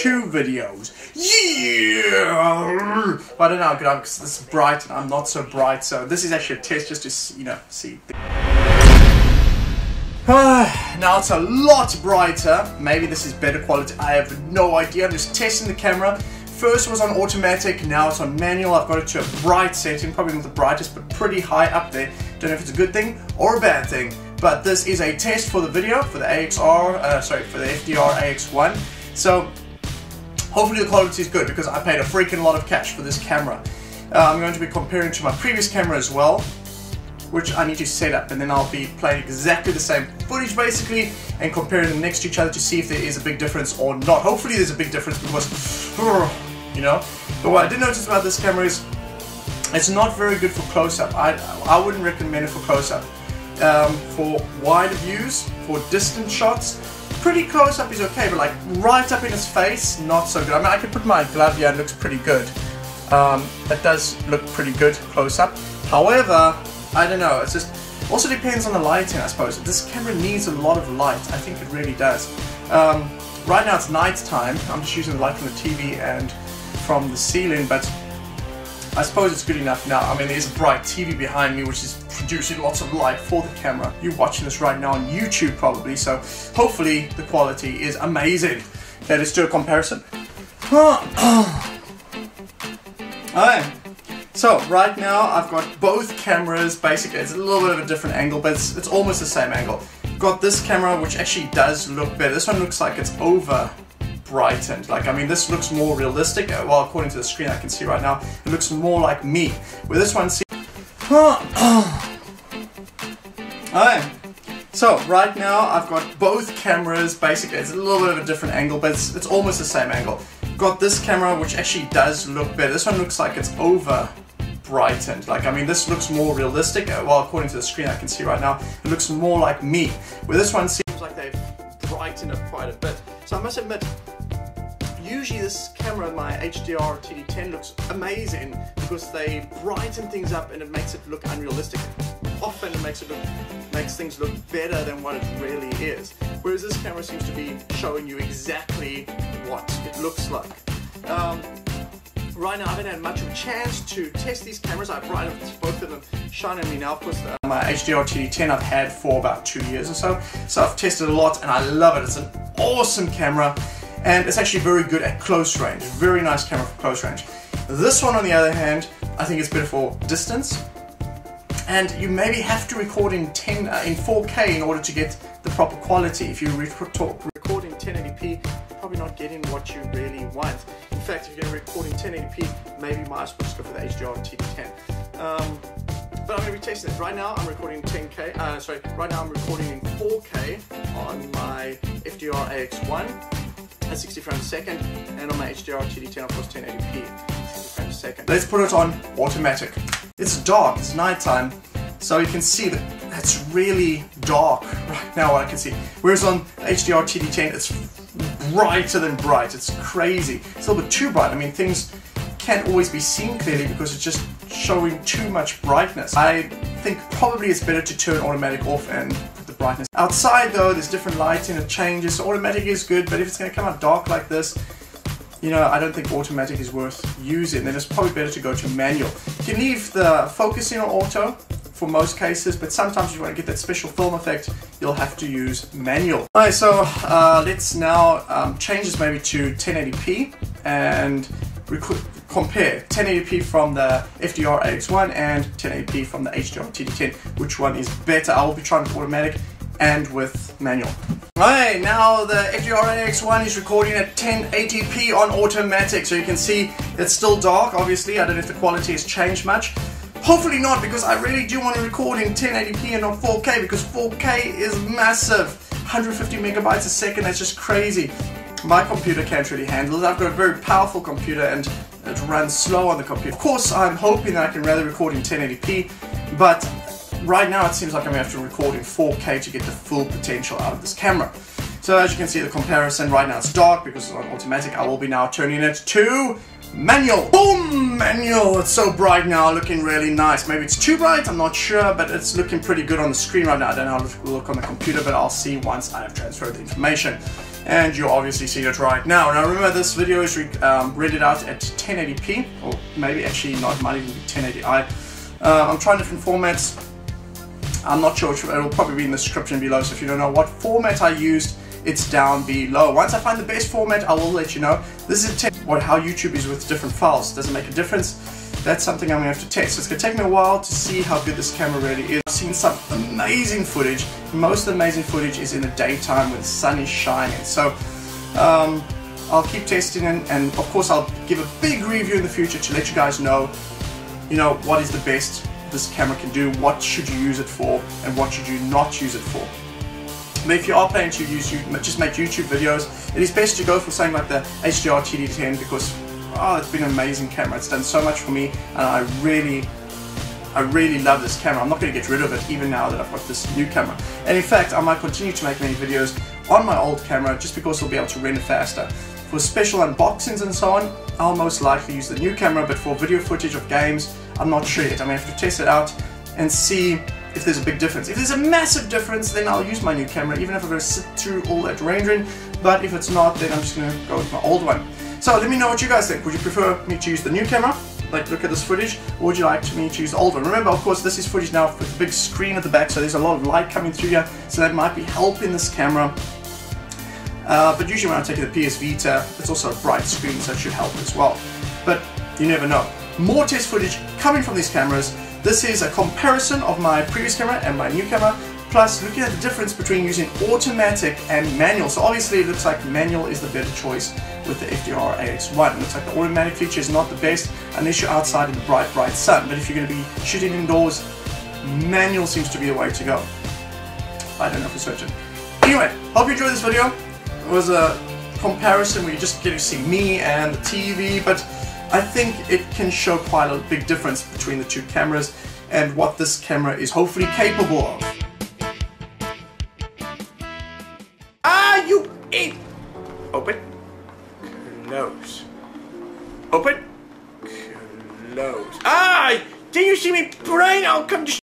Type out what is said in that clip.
2 videos. Yeah! But I don't know how good I'm because this is bright and I'm not so bright, so this is actually a test just to, you know, see. Now it's a lot brighter. Maybe this is better quality. I have no idea. I'm just testing the camera. First it was on automatic, now it's on manual. I've got it to a bright setting, probably not the brightest, but pretty high up there. Don't know if it's a good thing or a bad thing. But this is a test for the video, for the for the FDR-Ax1. So hopefully the quality is good because I paid a freaking lot of cash for this camera. I'm going to be comparing to my previous camera as well, which I need to set up, and then I'll be playing exactly the same footage basically and comparing them next to each other to see if there is a big difference or not. Hopefully there's a big difference because, you know. But what I did notice about this camera is it's not very good for close-up. I wouldn't recommend it for close-up. For wide views, for distant shots, pretty close-up is okay, but like right up in his face, not so good. I mean, I can put my glove here and it looks pretty good. It does look pretty good close-up. However, I don't know, it's just, also depends on the lighting, I suppose. This camera needs a lot of light, I think it really does. Right now it's night time, I'm just using the light from the TV and from the ceiling, but I suppose it's good enough now. I mean, there's a bright TV behind me which is producing lots of light for the camera. You're watching this right now on YouTube probably, so hopefully the quality is amazing. Okay, let's do a comparison. Alright. So right now I've got both cameras. Basically it's a little bit of a different angle, but it's almost the same angle. Got this camera which actually does look better. This one looks like it's over brightened. Like, I mean, this looks more realistic. Well, according to the screen I can see right now, it looks more like me. Where this one seems... Alright. So right now I've got both cameras. Basically it's a little bit of a different angle, but it's almost the same angle. Got this camera which actually does look better. This one looks like it's over brightened. Like, I mean, this looks more realistic. Well, according to the screen I can see right now, it looks more like me. Where this one seems like they've brightened it quite a bit. So I must admit, usually this camera, my Fdr-Td10, looks amazing because they brighten things up and it makes it look unrealistic. Often it makes things look better than what it really is. Whereas this camera seems to be showing you exactly what it looks like. Right now I haven't had much of a chance to test these cameras. I've both of them shining on me now. Of course, my Fdr-Td10 I've had for about 2 years or so. So I've tested a lot and I love it. It's an awesome camera and it's actually very good at close range. Very nice camera for close range. This one on the other hand, I think it's better for distance. And you maybe have to record in 4K in order to get the proper quality. If you record in 1080p, you're probably not getting what you really want. In fact, if you're going to record in 1080p, maybe you might as well just go for the Fdr-Td10. But I'm going to be testing this. Right now I'm recording in 10K, right now I'm recording in 4K on my Fdr-Ax1 at 60 frames a second, and on my Fdr-Td10 of course 1080p, 60 frames a second. Let's put it on automatic. It's dark, it's nighttime, so you can see that it's really dark right now, what I can see. Whereas on Fdr-Td10 it's brighter than bright, it's crazy. It's a little bit too bright. I mean, things can't always be seen clearly because it's just showing too much brightness. I think probably it's better to turn automatic off and put the brightness. Outside though, there's different lighting, it changes, so automatic is good, but if it's going to come out dark like this, you know, I don't think automatic is worth using. Then it's probably better to go to manual. You can leave the focusing on auto for most cases, but sometimes if you want to get that special film effect, you'll have to use manual. Alright, so let's now change this maybe to 1080p and compare 1080p from the FDR-Ax1 and 1080p from the Fdr-Td10. Which one is better? I will be trying with automatic and with manual. Right, now the Fdr-Ax1 is recording at 1080p on automatic, so you can see it's still dark, obviously. I don't know if the quality has changed much. Hopefully not, because I really do want to record in 1080p and not 4K, because 4K is massive. 150 megabytes a second, that's just crazy. My computer can't really handle it. I've got a very powerful computer and it runs slow on the computer. Of course, I'm hoping that I can rather record in 1080p, but right now it seems like I'm going to have to record in 4K to get the full potential out of this camera. So as you can see, the comparison right now it's dark because it's on automatic. I will be now turning it to manual. Boom! Manual! It's so bright now, looking really nice. Maybe it's too bright, I'm not sure, but it's looking pretty good on the screen right now. I don't know how it will look on the computer, but I'll see once I have transferred the information. and you obviously see it right now. Now remember, this video is rendered out at 1080p, or maybe actually not, it might even be 1080i. I'm trying different formats. I'm not sure which, it'll probably be in the description below, so if you don't know what format I used, it's down below. Once I find the best format, I will let you know. This is how YouTube is with different files. Does it make a difference? That's something I'm going to have to test. So it's going to take me a while to see how good this camera really is. I've seen some amazing footage. Most of the amazing footage is in the daytime when the sun is shining. So I'll keep testing it, and of course I'll give a big review in the future to let you guys know, what is the best this camera can do, what should you use it for, and what should you not use it for. But if you are planning to just make YouTube videos, it is best to go for something like the Hdr-Td10, because it's been an amazing camera. It's done so much for me, and I really love this camera. I'm not going to get rid of it even now that I've got this new camera. And in fact, I might continue to make many videos on my old camera just because I'll be able to render faster. For special unboxings and so on, I'll most likely use the new camera, but for video footage of games, I'm not sure yet. I'm going to have to test it out and see if there's a big difference. If there's a massive difference, then I'll use my new camera, even if I'm going to sit through all that rendering. But if it's not, then I'm just going to go with my old one. So let me know what you guys think. Would you prefer me to use the new camera, like look at this footage, or would you like me to use the old one? Remember, of course, this is footage now with a big screen at the back, so there's a lot of light coming through here, so that might be helping this camera. But usually when I take the PS Vita, it's also a bright screen, so it should help as well. But you never know. More test footage coming from these cameras. This is a comparison of my previous camera and my new camera, plus looking at the difference between using automatic and manual. So obviously it looks like manual is the better choice with the FDR-AX1. It looks like the automatic feature is not the best unless you're outside in the bright sun. But if you're going to be shooting indoors, manual seems to be the way to go. I don't know for certain. Anyway, hope you enjoyed this video. It was a comparison where you just get to see me and the TV, but I think it can show quite a big difference between the two cameras and what this camera is hopefully capable of. Open, close. Open, close. Did you see me brain? I'll come to